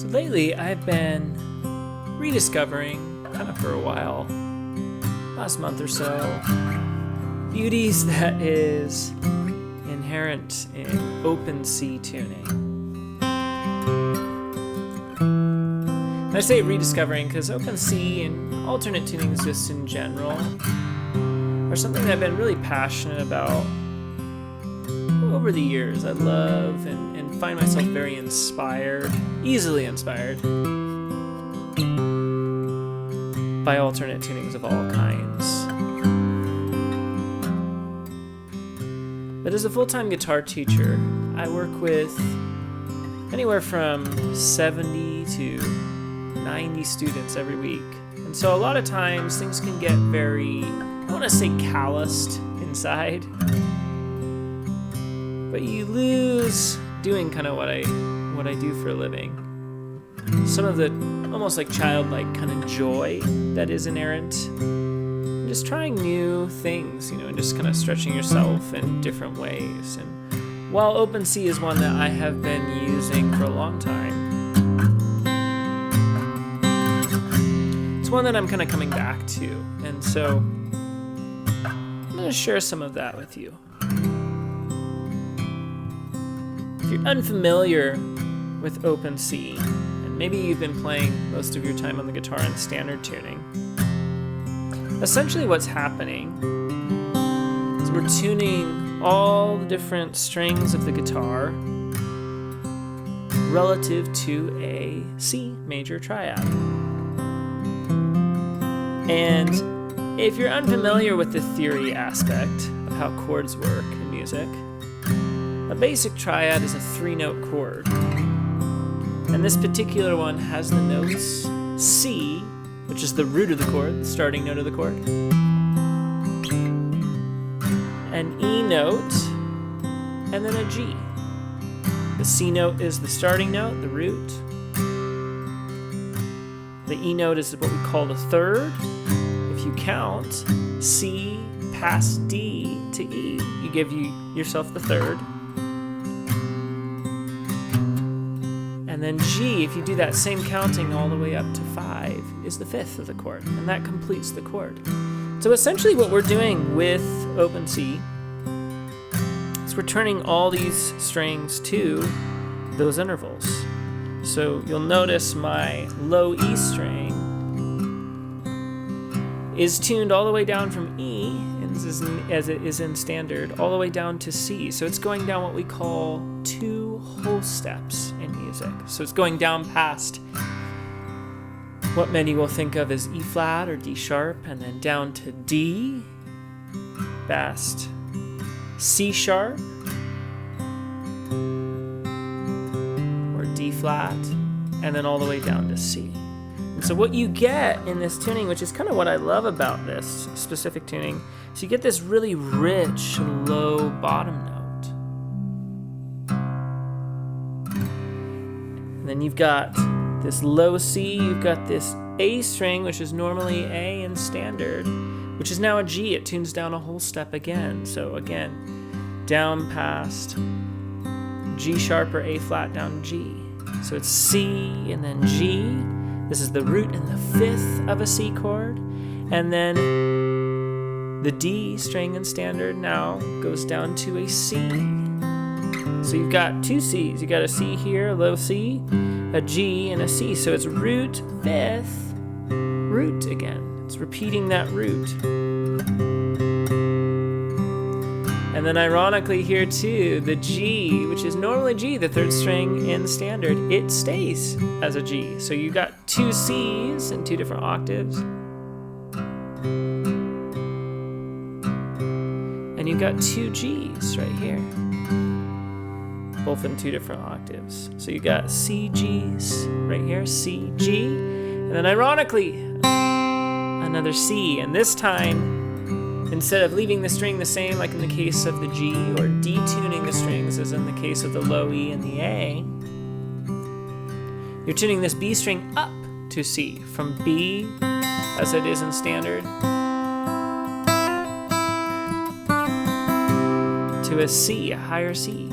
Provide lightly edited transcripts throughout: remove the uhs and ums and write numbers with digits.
So lately I've been rediscovering, kind of for a while, last month or so, beauties that is inherent in open C tuning. And I say rediscovering because open C and alternate tunings just in general are something that I've been really passionate about over the years. I love and find myself very inspired, easily inspired, by alternate tunings of all kinds. But as a full-time guitar teacher, I work with anywhere from 70 to 90 students every week. And so a lot of times things can get very, I want to say calloused inside, but you lose doing kind of what I do for a living. Some of the almost like childlike kind of joy that is inherent. And just trying new things, and just kind of stretching yourself in different ways. And while OpenC is one that I have been using for a long time, it's one that I'm kind of coming back to. And so I'm going to share some of that with you. If you're unfamiliar with OpenC, and maybe you've been playing most of your time on the guitar in standard tuning, essentially what's happening is we're tuning all the different strings of the guitar relative to a C major triad. And if you're unfamiliar with the theory aspect of how chords work in music, a basic triad is a 3-note chord. And this particular one has the notes C, which is the root of the chord, the starting note of the chord, an E note, and then a G. The C note is the starting note, the root. The E note is what we call the third. If you count C past D to E, you give yourself the third. And then G, if you do that same counting all the way up to 5, is the fifth of the chord, and that completes the chord. So essentially what we're doing with OpenC is we're turning all these strings to those intervals. So you'll notice my low E string is tuned all the way down from E, as it is in standard, all the way down to C. So it's going down what we call 2 whole steps in music. So it's going down past what many will think of as E flat or D sharp, and then down to D, past C sharp, or D flat, and then all the way down to C. And so what you get in this tuning, which is kind of what I love about this specific tuning, is you get this really rich low bottom note. And then you've got this low C, you've got this A string, which is normally A in standard, which is now a G. It tunes down a whole step again. So again, down past G sharp or A flat down G. So it's C and then G. This is the root and the fifth of a C chord. And then the D string in standard now goes down to a C. So you've got 2 C's. You got a C here, a low C, a G, and a C. So it's root, fifth, root again. It's repeating that root. And then ironically here too, the G, which is normally G, the third string in standard, it stays as a G. So you got 2 C's in 2 different octaves. And you've got 2 G's right here, both in 2 different octaves. So you got C, G's right here, C, G, and then ironically, another C. And this time, instead of leaving the string the same like in the case of the G, or detuning the strings as in the case of the low E and the A, you're tuning this B string up to C, from B, as it is in standard, to a C, a higher C.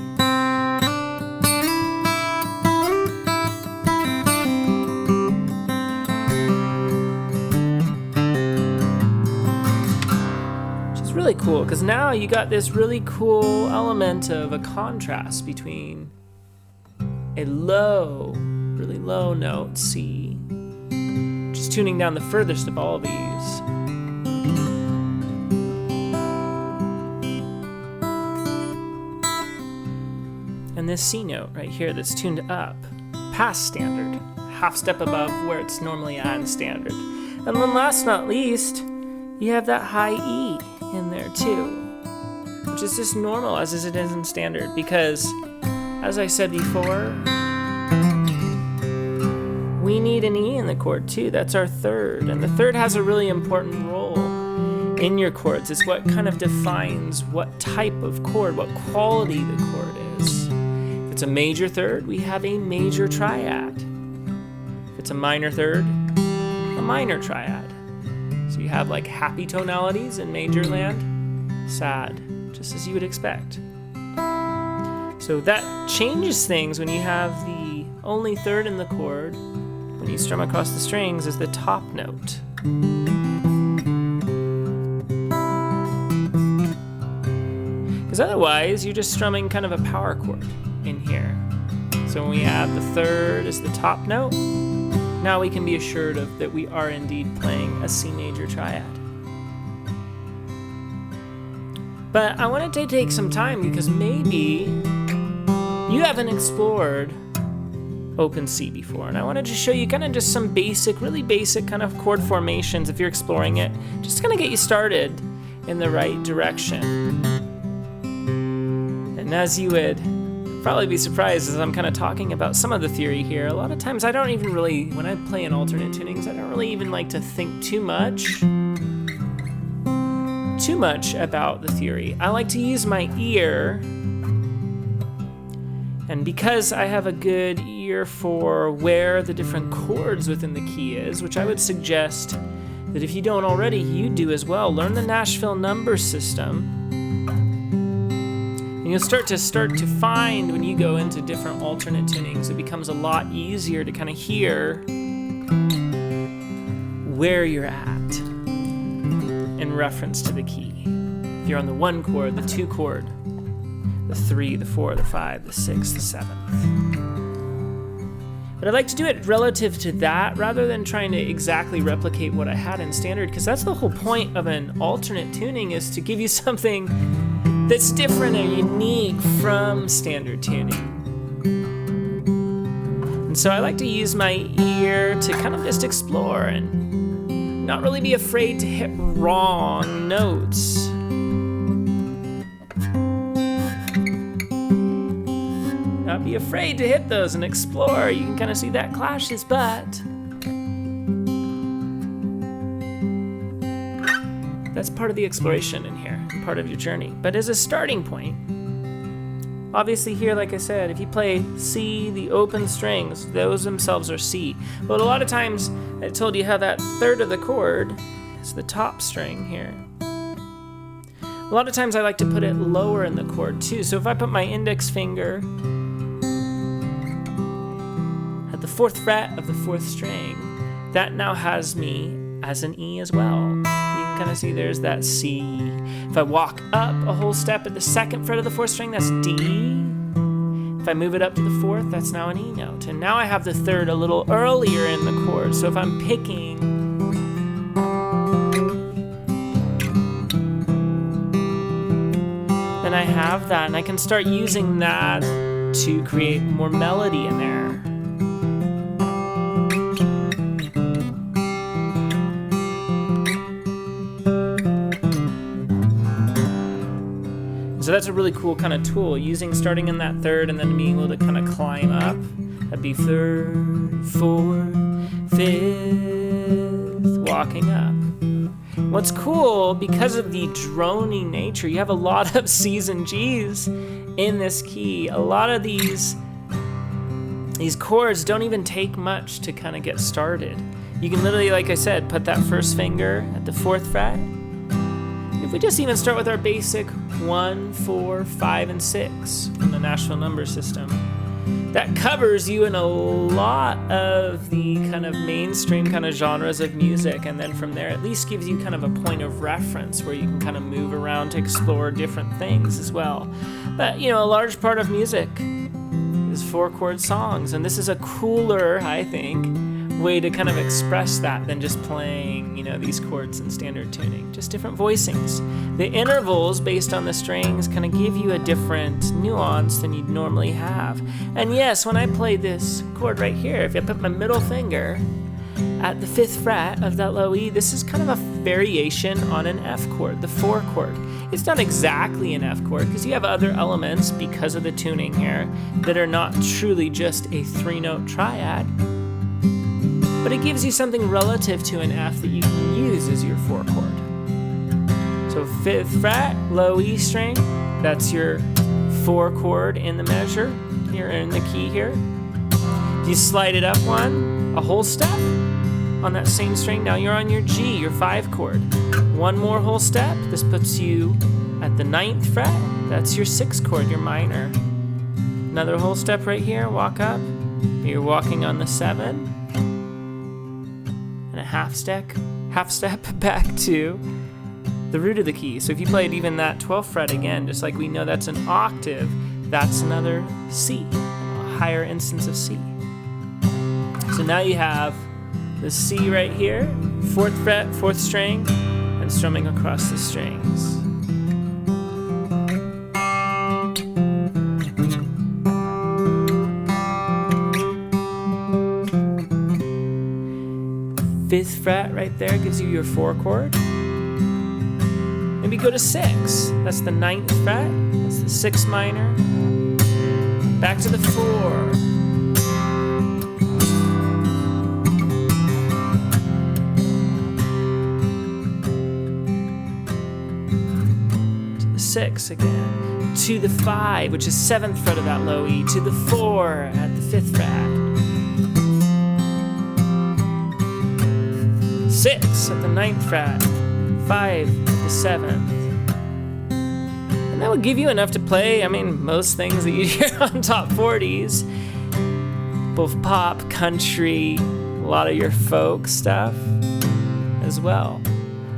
cool because now you got this really cool element of a contrast between a low, really low note, C, just tuning down the furthest of all of these. And this C note right here that's tuned up, past standard, half step above where it's normally at in standard. And then last but not least, you have that high E in there too, which is just normal as it is in standard because, as I said before, we need an E in the chord too. That's our third, and the third has a really important role in your chords. It's what kind of defines what type of chord, what quality the chord is. If it's a major third, we have a major triad. If it's a minor third, a minor triad. So you have like happy tonalities in major land, sad, just as you would expect. So that changes things when you have the only third in the chord, when you strum across the strings, is the top note. Because otherwise, you're just strumming kind of a power chord in here. So when we add the third as the top note, now we can be assured of that we are indeed playing a C major triad. But I wanted to take some time because maybe you haven't explored open C before, and I wanted to show you kind of just some basic, really basic kind of chord formations if you're exploring it, just to kind of get you started in the right direction. And as you would probably be surprised as I'm kind of talking about some of the theory here, a lot of times I don't even really, when I play in alternate tunings, I don't really even like to think too much about the theory. I like to use my ear, and because I have a good ear for where the different chords within the key is, which I would suggest that if you don't already, you do as well. Learn the Nashville number system. And you'll start to find when you go into different alternate tunings, it becomes a lot easier to kind of hear where you're at in reference to the key. If you're on the 1 chord, the 2 chord, the 3, the 4, the 5, the 6, the 7th. But I like to do it relative to that rather than trying to exactly replicate what I had in standard, because that's the whole point of an alternate tuning, is to give you something that's different and unique from standard tuning. And so I like to use my ear to kind of just explore and not really be afraid to hit wrong notes. Not be afraid to hit those and explore. You can kind of see that clashes, but that's part of the exploration in here, part of your journey. But as a starting point, obviously here, like I said, if you play C, the open strings, those themselves are C. But a lot of times, I told you how that third of the chord is the top string here. A lot of times I like to put it lower in the chord too. So if I put my index finger at the 4th fret of the 4th string, that now has me as an E as well. You can kind of see there's that C. If I walk up a whole step at the 2nd fret of the 4th string, that's D. If I move it up to the 4th, that's now an E note. And now I have the 3rd a little earlier in the chord. So if I'm picking then I have that, and I can start using that to create more melody in there. So that's a really cool kind of tool, starting in that 3rd and then being able to kind of climb up. That'd be 3rd, 4th, 5th, walking up. What's cool, because of the droning nature, you have a lot of C's and G's in this key. A lot of these chords don't even take much to kind of get started. You can literally, like I said, put that first finger at the 4th fret. If we just even start with our basic 1, 4, 5, and 6 in the Nashville number system, that covers you in a lot of the kind of mainstream kind of genres of music, and then from there at least gives you kind of a point of reference where you can kind of move around to explore different things as well. But you know, a large part of music is 4-chord songs, and this is a cooler, I think, way to kind of express that than just playing, you know, these chords in standard tuning. Just different voicings. The intervals based on the strings kind of give you a different nuance than you'd normally have. And yes, when I play this chord right here, if I put my middle finger at the 5th fret of that low E, this is kind of a variation on an F chord, the 4 chord. It's not exactly an F chord because you have other elements because of the tuning here that are not truly just a 3-note triad, but it gives you something relative to an F that you can use as your 4 chord. So 5th fret, low E string, that's your 4 chord in the measure here in the key here. If you slide it up a whole step on that same string, now you're on your G, your 5 chord. One more whole step, this puts you at the 9th fret, that's your 6 chord, your minor. Another whole step right here, walk up, you're walking on the 7. And a half step back to the root of the key. So if you played even that 12th fret again, just like we know that's an octave, that's another C, a higher instance of C. So now you have the C right here, 4th fret, 4th string, and strumming across the strings. Fifth fret right there gives you your 4 chord. Maybe go to 6. That's the 9th fret. That's the 6 minor. Back to the 4. To the 6 again. To the 5, which is 7th fret of that low E. To the 4 at the 5th fret. 6 at the 9th fret, 5 at the 7th. And that would give you enough to play, I mean, most things that you hear on top 40s. Both pop, country, a lot of your folk stuff as well.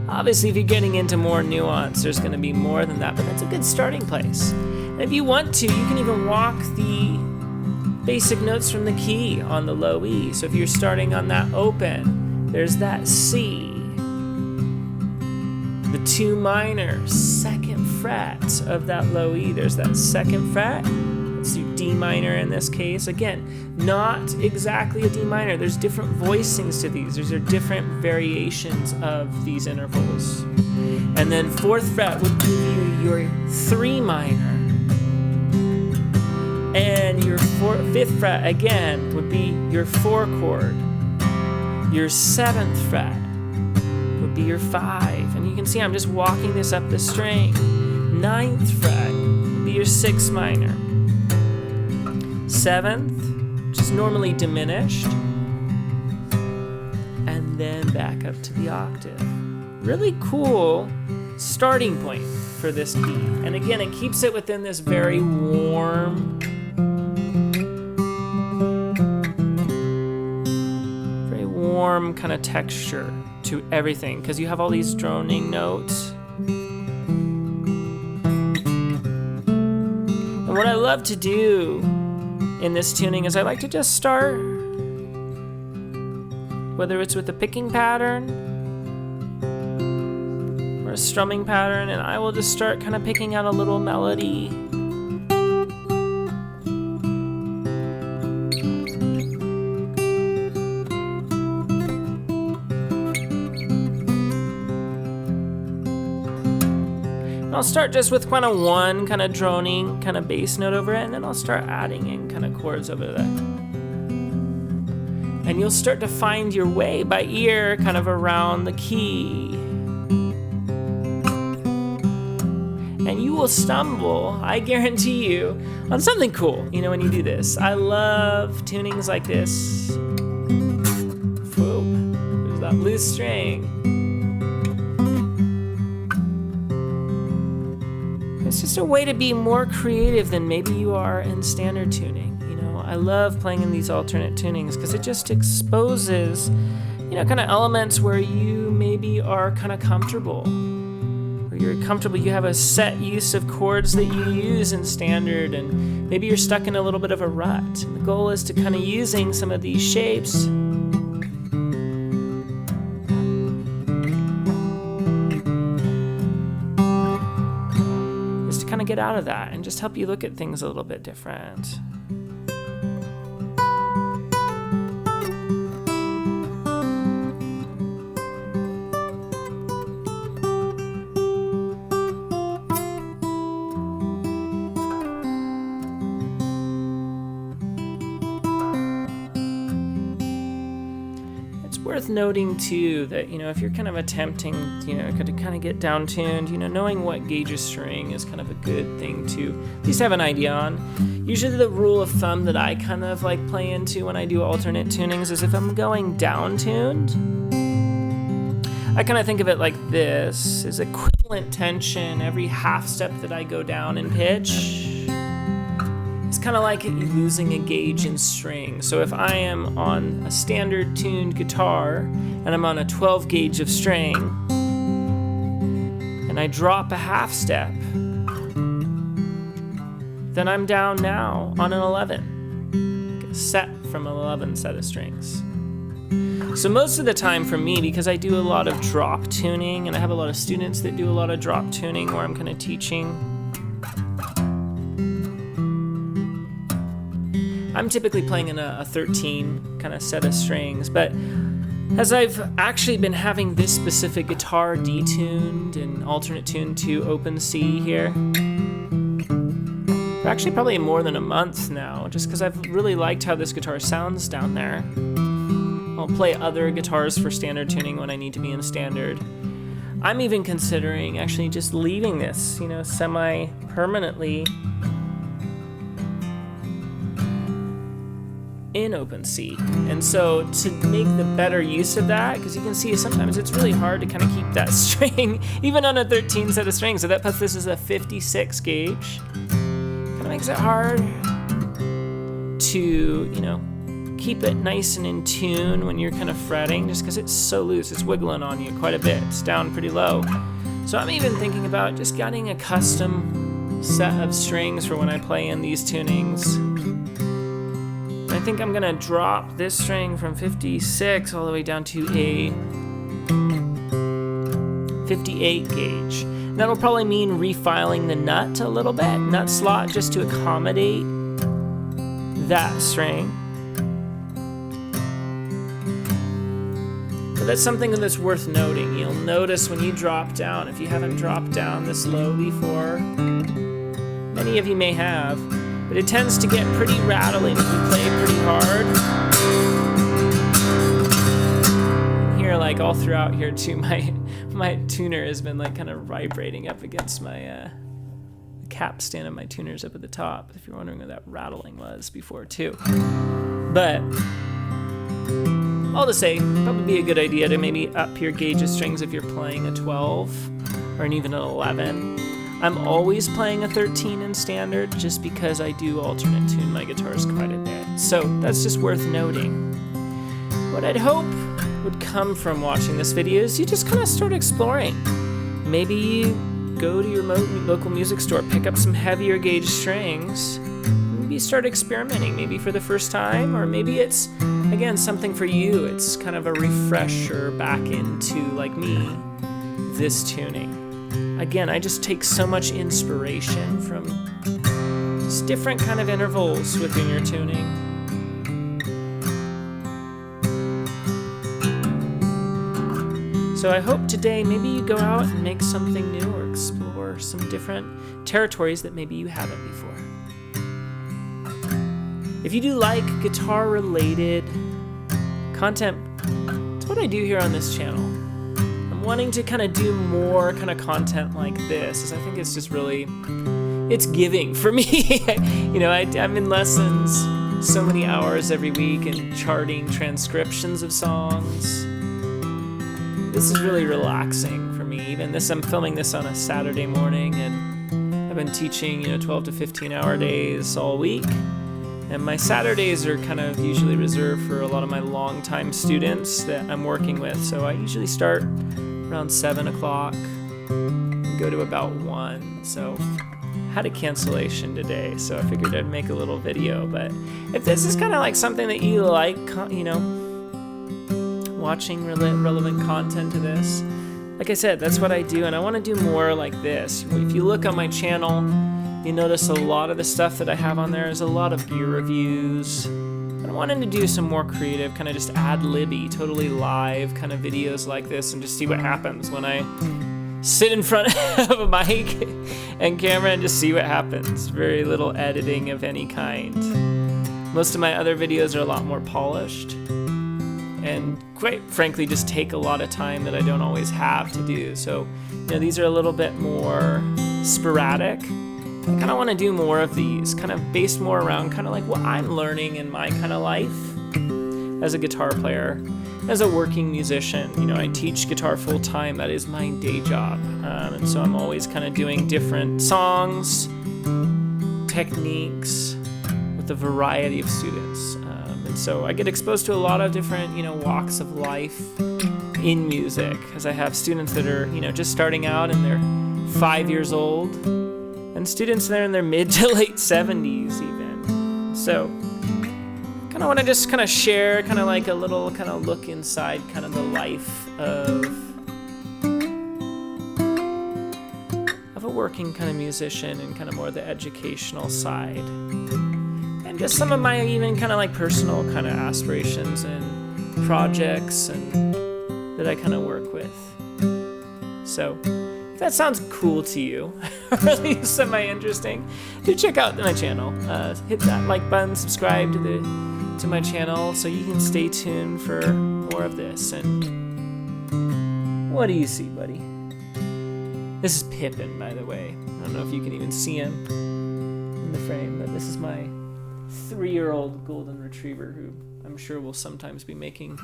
Obviously, if you're getting into more nuance, there's going to be more than that, but that's a good starting place. And if you want to, you can even walk the basic notes from the key on the low E. So if you're starting on that open, there's that C, the 2 minor, 2nd fret of that low E. There's that 2nd fret. Let's do D minor in this case. Again, not exactly a D minor. There's different voicings to these. There's different variations of these intervals. And then 4th fret would give you your 3 minor. And your 5th fret, again, would be your 4 chord. Your 7th fret would be your 5. And you can see I'm just walking this up the string. 9th fret would be your 6 minor. 7th, which is normally diminished. And then back up to the octave. Really cool starting point for this key. And again, it keeps it within this very warm, kind of texture to everything, because you have all these droning notes. And what I love to do in this tuning is I like to just start, whether it's with a picking pattern or a strumming pattern, and I will just start kind of picking out a little melody. I'll start just with kind of one kind of droning kind of bass note over it, and then I'll start adding in kind of chords over that. And you'll start to find your way by ear kind of around the key. And you will stumble, I guarantee you, on something cool, you know, when you do this. I love tunings like this. Whoa, there's that loose string. It's just a way to be more creative than maybe you are in standard tuning. You know, I love playing in these alternate tunings because it just exposes, you know, kind of elements where you maybe are kind of comfortable. You're comfortable, you have a set use of chords that you use in standard, and maybe you're stuck in a little bit of a rut. And the goal is to kind of using some of these shapes is to kind of get out of that and just help you look at things a little bit different. Worth noting too that, you know, if you're kind of attempting, you know, to kind of get down tuned, you know, knowing what gauge of string is kind of a good thing to at least have an idea on. Usually the rule of thumb that I kind of like play into when I do alternate tunings is if I'm going down tuned, I kind of think of it like this, is equivalent tension every half step that I go down in pitch. It's kind of like losing a gauge in string. So if I am on a standard tuned guitar and I'm on a 12 gauge of string and I drop a half step, then I'm down now on an 11, set from an 11 set of strings. So most of the time for me, because I do a lot of drop tuning and I have a lot of students that do a lot of drop tuning where I'm kind of teaching, I'm typically playing in a 13 kind of set of strings, but as I've actually been having this specific guitar detuned and alternate tuned to open C here, for actually probably more than a month now, just because I've really liked how this guitar sounds down there. I'll play other guitars for standard tuning when I need to be in standard. I'm even considering actually just leaving this, you know, semi-permanently in open C. And so to make the better use of that, because you can see sometimes it's really hard to kind of keep that string even on a 13 set of strings. So that puts this as a 56 gauge. Kind of makes it hard to, you know, keep it nice and in tune when you're kind of fretting, just because it's so loose. It's wiggling on you quite a bit. It's down pretty low. So I'm even thinking about just getting a custom set of strings for when I play in these tunings. I think I'm gonna drop this string from 56 all the way down to a 58 gauge. And that'll probably mean refiling the nut a little bit, nut slot, just to accommodate that string. But that's something that's worth noting. You'll notice when you drop down, if you haven't dropped down this low before, many of you may have, but it tends to get pretty rattling if you play pretty hard. Here, like all throughout here too, my tuner has been like kind of vibrating up against my capstan of my tuners up at the top, if you're wondering what that rattling was before too. But all to say, probably be a good idea to maybe up your gauge of strings if you're playing a 12 or even an 11. I'm always playing a 13 in standard just because I do alternate tune my guitars quite a bit. So that's just worth noting. What I'd hope would come from watching this video is you just kind of start exploring. Maybe you go to your local music store, pick up some heavier gauge strings, maybe start experimenting, maybe for the first time, or maybe it's, again, something for you. It's kind of a refresher back into, like me, this tuning. Again, I just take so much inspiration from just different kind of intervals within your tuning. So I hope today maybe you go out and make something new or explore some different territories that maybe you haven't before. If you do like guitar-related content, it's what I do here on this channel. Wanting to kind of do more kind of content like this, is I think it's just really, it's giving for me. You know, I'm in lessons so many hours every week and charting transcriptions of songs. This is really relaxing for me. Even this, I'm filming this on a Saturday morning, and I've been teaching, you know, 12 to 15 hour days all week. And my Saturdays are kind of usually reserved for a lot of my longtime students that I'm working with. So I usually start around 7 o'clock and go to about 1. So I had a cancellation today, so I figured I'd make a little video. But if this is kind of like something that you like, you know, watching relevant content to this, like I said, that's what I do, and I want to do more like this. If you look on my channel, you notice a lot of the stuff that I have on there is a lot of gear reviews. I wanted to do some more creative, kind of just ad-libby, totally live kind of videos like this, and just see what happens when I sit in front of a mic and camera and just see what happens. Very little editing of any kind. Most of my other videos are a lot more polished, and quite frankly just take a lot of time that I don't always have to do. So, you know, these are a little bit more sporadic. I kind of want to do more of these, kind of based more around kind of like what I'm learning in my kind of life as a guitar player, as a working musician. You know, I teach guitar full time. That is my day job. And so I'm always kind of doing different songs, techniques with a variety of students. And so I get exposed to a lot of different, you know, walks of life in music, as I have students that are, you know, just starting out and they're 5 years old, and students that are in their mid to late 70s even. So kind of want to just kind of share kind of like a little kind of look inside kind of the life of a working kind of musician, and kind of more the educational side, and just some of my even kind of like personal kind of aspirations and projects and that I kind of work with. So if that sounds cool to you, or at least semi-interesting, do check out my channel. Hit that like button, subscribe to my channel so you can stay tuned for more of this. And what do you see, buddy? This is Pippin, by the way. I don't know if you can even see him in the frame, but this is my 3-year-old golden retriever who I'm sure will sometimes be making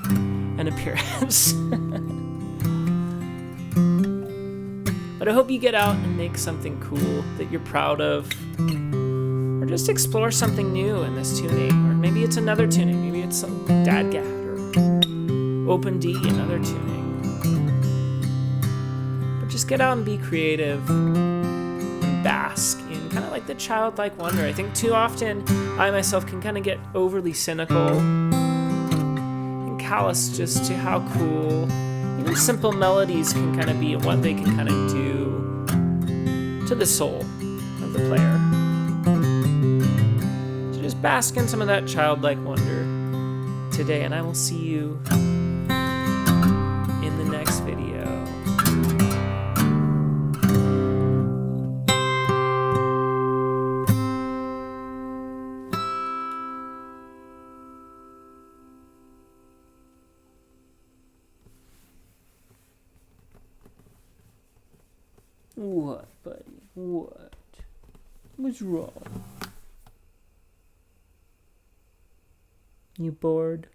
an appearance. But I hope you get out and make something cool that you're proud of, or just explore something new in this tuning, or maybe it's another tuning, maybe it's some dadgat or open D, another tuning. But just get out and be creative and bask in kind of like the childlike wonder. I think too often I myself can kind of get overly cynical and callous just to how cool even simple melodies can kind of be, and what they can kind of do to the soul of the player. So just bask in some of that childlike wonder today, and I will see you in the next video. What, buddy? What? What's wrong? You bored?